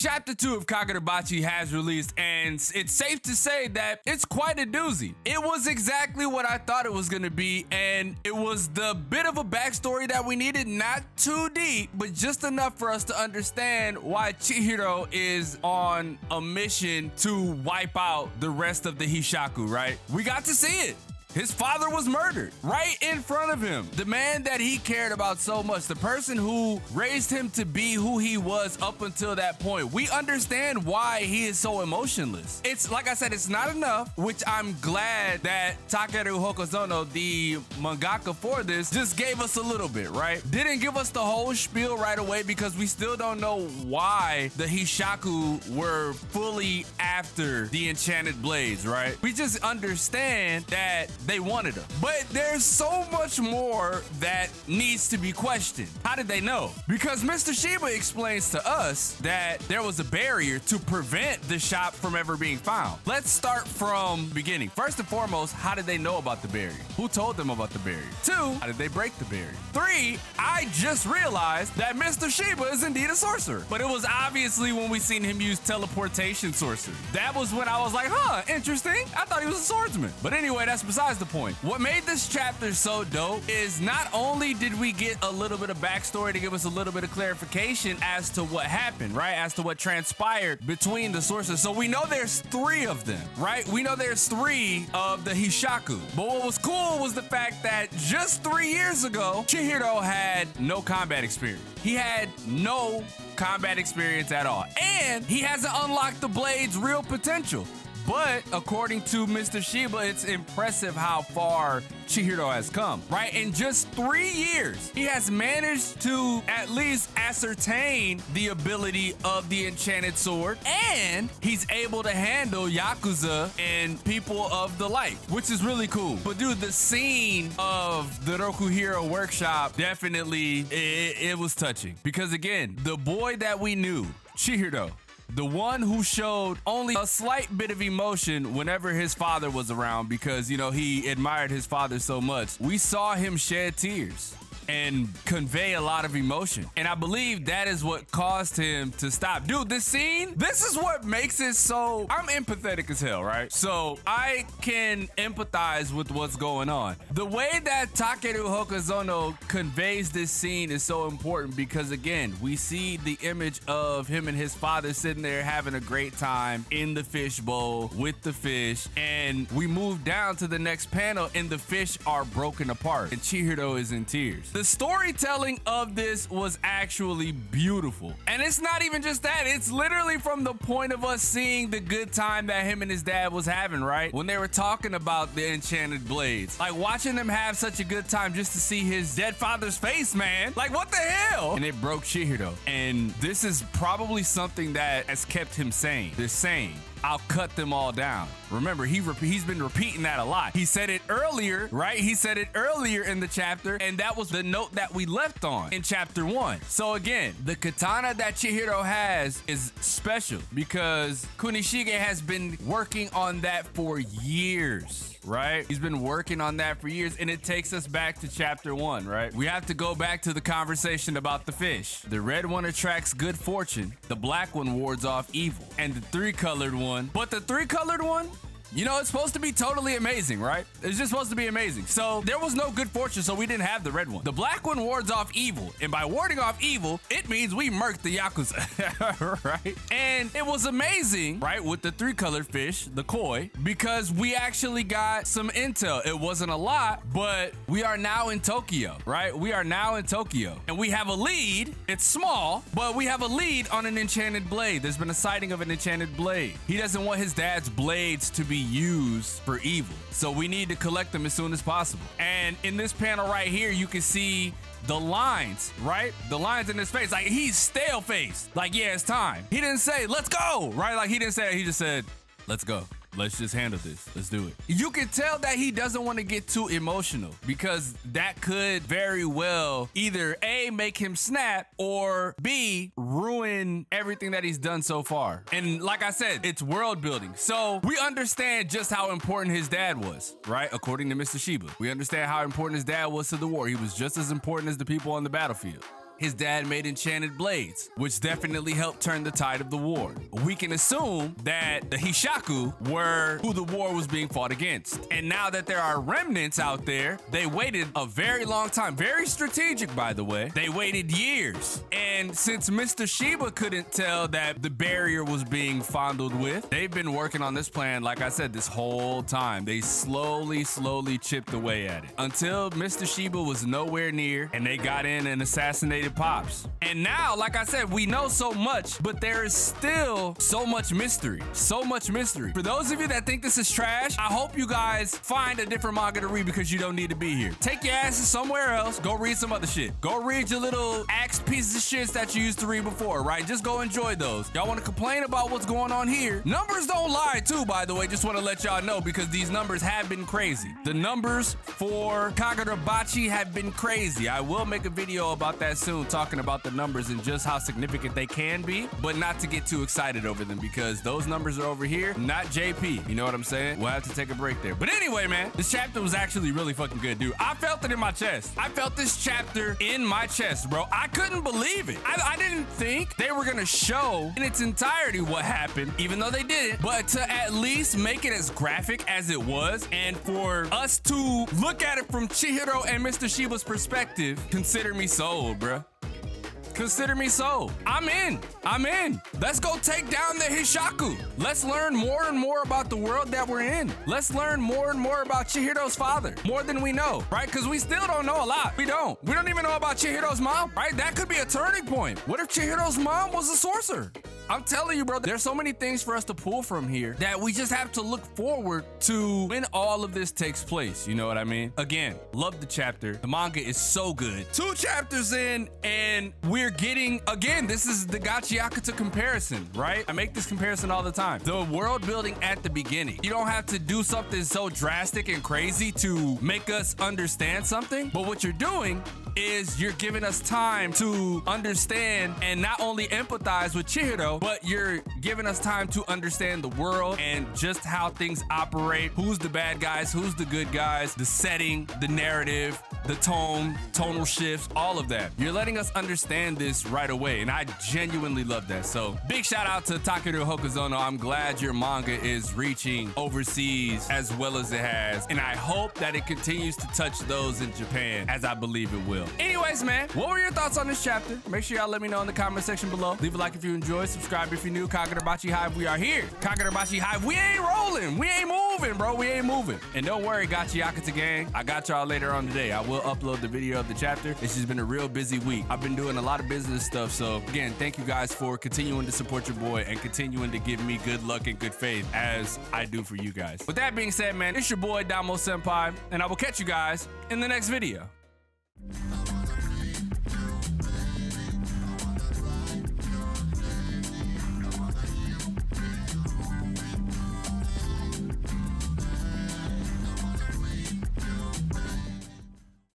Chapter 2 of Kagurabachi has released, and it's safe to say that it's quite a doozy. It was exactly what I thought it was going to be, and it was the bit of a backstory that we needed, not too deep, but just enough for us to understand why Chihiro is on a mission to wipe out the rest of the Hishaku, right? We got to see it. His father was murdered right in front of him. The man that he cared about so much, the person who raised him to be who he was up until that point. We understand why he is so emotionless. It's like I said, it's not enough, which I'm glad that Takeru Hokuzono, the mangaka for this, just gave us a little bit, right? Didn't give us the whole spiel right away because we still don't know why the Hishaku were fully after the enchanted blades, right? We just understand that they wanted them. But there's so much more that needs to be questioned. How did they know? Because Mr. Shiba explains to us that there was a barrier to prevent the shop from ever being found. Let's start from the beginning. First and foremost, how did they know about the barrier? Who told them about the barrier? 2, how did they break the barrier? 3, I just realized that Mr. Shiba is indeed a sorcerer. But it was obviously when we seen him use teleportation sorcery. That was when I was like, huh, interesting. I thought he was a swordsman. But anyway, that's besides the point. What made this chapter so dope is not only did we get a little bit of backstory to give us a little bit of clarification as to what happened, right? As to what transpired between the sources. So we know there's 3 of them, right? We know there's 3 of the Hishaku. But what was cool was the fact that just 3 years ago, Chihiro had no combat experience. He had no combat experience at all. And he hasn't unlocked the blade's real potential. But according to Mr. Shiba, it's impressive how far Chihiro has come, right? In just 3 years, he has managed to at least ascertain the ability of the enchanted sword, and he's able to handle Yakuza and people of the light, which is really cool. But dude, the scene of the Rokuhiro workshop, definitely, it was touching. Because again, the boy that we knew, Chihiro, the one who showed only a slight bit of emotion whenever his father was around because, you know, he admired his father so much. We saw him shed tears and convey a lot of emotion. And I believe that is what caused him to stop. Dude, this scene, this is what makes it so... I'm empathetic as hell, right? So I can empathize with what's going on. The way that Takeru Hokuzono conveys this scene is so important because, again, we see the image of him and his father sitting there having a great time in the fish bowl with the fish. And we move down to the next panel and the fish are broken apart and Chihiro is in tears. The storytelling of this was actually beautiful. And it's not even just that. It's literally from the point of us seeing the good time that him and his dad was having, right? When they were talking about the enchanted blades. Like watching them have such a good time just to see his dead father's face, man. Like what the hell? And it broke Chihiro. And this is probably something that has kept him sane. They're saying, I'll cut them all down. Remember, he's been repeating that a lot. He said it earlier, right? He said it earlier in the chapter, and that was the note that we left on in chapter 1. So again, the katana that Chihiro has is special because Kunishige has been working on that for years. Right? He's been working on that for years, and it takes us back to chapter 1, right? We have to go back to the conversation about the fish. The red one attracts good fortune, the black one wards off evil, and the 3-colored one. But the 3-colored one, you know, it's supposed to be totally amazing, right? It's just supposed to be amazing. So there was no good fortune, so we didn't have the red one. The black one wards off evil, and by warding off evil, it means we murked the Yakuza, right? And it was amazing, right, with the 3-colored fish, the koi, because we actually got some intel. It wasn't a lot, but we are now in Tokyo, right? We are now in Tokyo, and we have a lead. It's small, but we have a lead on an enchanted blade. There's been a sighting of an enchanted blade. He doesn't want his dad's blades to be used for evil. So we need to collect them as soon as possible. And in this panel right here, you can see the lines, right? The lines in his face. Like he's stale faced. Like, yeah, it's time. He didn't say, let's go, right? Like he didn't say it. He just said, let's go. Let's just handle this. Let's do it. You can tell that he doesn't want to get too emotional because that could very well either A, make him snap, or B, ruin everything that he's done so far. And like I said, it's world building. So we understand just how important his dad was, right? According to Mr. Shiba. We understand how important his dad was to the war. He was just as important as the people on the battlefield. his dad made enchanted blades, which definitely helped turn the tide of the war. We can assume that the Hishaku were who the war was being fought against. And now that there are remnants out there, they waited a very long time. Very strategic, by the way. They waited years. And since Mr. Shiba couldn't tell that the barrier was being fondled with, they've been working on this plan, like I said, this whole time. They slowly chipped away at it until Mr. Shiba was nowhere near and they got in and assassinated Pops. And now, like I said, we know so much, but there is still so much mystery. So much mystery. For those of you that think this is trash, I hope you guys find a different manga to read because you don't need to be here. Take your asses somewhere else. Go read some other shit. Go read your little axe pieces of shits that you used to read before, right? Just go enjoy those. Y'all want to complain about what's going on here? Numbers don't lie too, by the way. Just want to let y'all know because these numbers have been crazy. The numbers for Kagurabachi have been crazy. I will make a video about that soon, talking about the numbers and just how significant they can be, but not to get too excited over them because those numbers are over here, not JP. You know what I'm saying? We'll have to take a break there. But anyway, man, this chapter was actually really fucking good, dude. I felt it in my chest. I felt this chapter in my chest, bro. I couldn't believe it. I didn't think they were gonna show in its entirety what happened, even though they didn't, but to at least make it as graphic as it was and for us to look at it from Chihiro and Mr. Shiba's perspective, consider me sold, bruh. Consider me sold. I'm in. Let's go take down the Hishaku. Let's learn more and more about the world that we're in. Let's learn more and more about Chihiro's father. More than we know, right? Because we still don't know a lot. We don't even know about Chihiro's mom, right? That could be a turning point. What if Chihiro's mom was a sorcerer? I'm telling you, bro, there's so many things for us to pull from here that we just have to look forward to when all of this takes place. You know what I mean? Again, love the chapter. The manga is so good. 2 chapters in, and we're getting, again, this is the Gachi Yakuza comparison, right? I make this comparison all the time. The world building at the beginning. You don't have to do something so drastic and crazy to make us understand something, but what you're doing is you're giving us time to understand and not only empathize with Chihiro, but you're giving us time to understand the world and just how things operate, who's the bad guys, who's the good guys, the setting, the narrative, the tonal shifts, all of that. You're letting us understand this right away, and I genuinely love that. So big shout out to Takeru Hokuzono. I'm glad your manga is reaching overseas as well as it has, and I hope that it continues to touch those in Japan, as I believe it will. Anyways, man, what were your thoughts on this chapter? Make sure y'all let me know in the comment section below. Leave a like if you enjoyed, subscribe if you're new. Kagurabachi Hive, we are here. Kagurabachi Hive, we ain't rolling. We ain't moving, bro. We ain't moving. And don't worry, Gachi Yakuza gang. I got y'all later on today. I will upload the video of the chapter. It's just been a real busy week. I've been doing a lot of business stuff. So again, thank you guys for continuing to support your boy and continuing to give me good luck and good faith as I do for you guys. With that being said, man, it's your boy DomoSenpai, and I will catch you guys in the next video.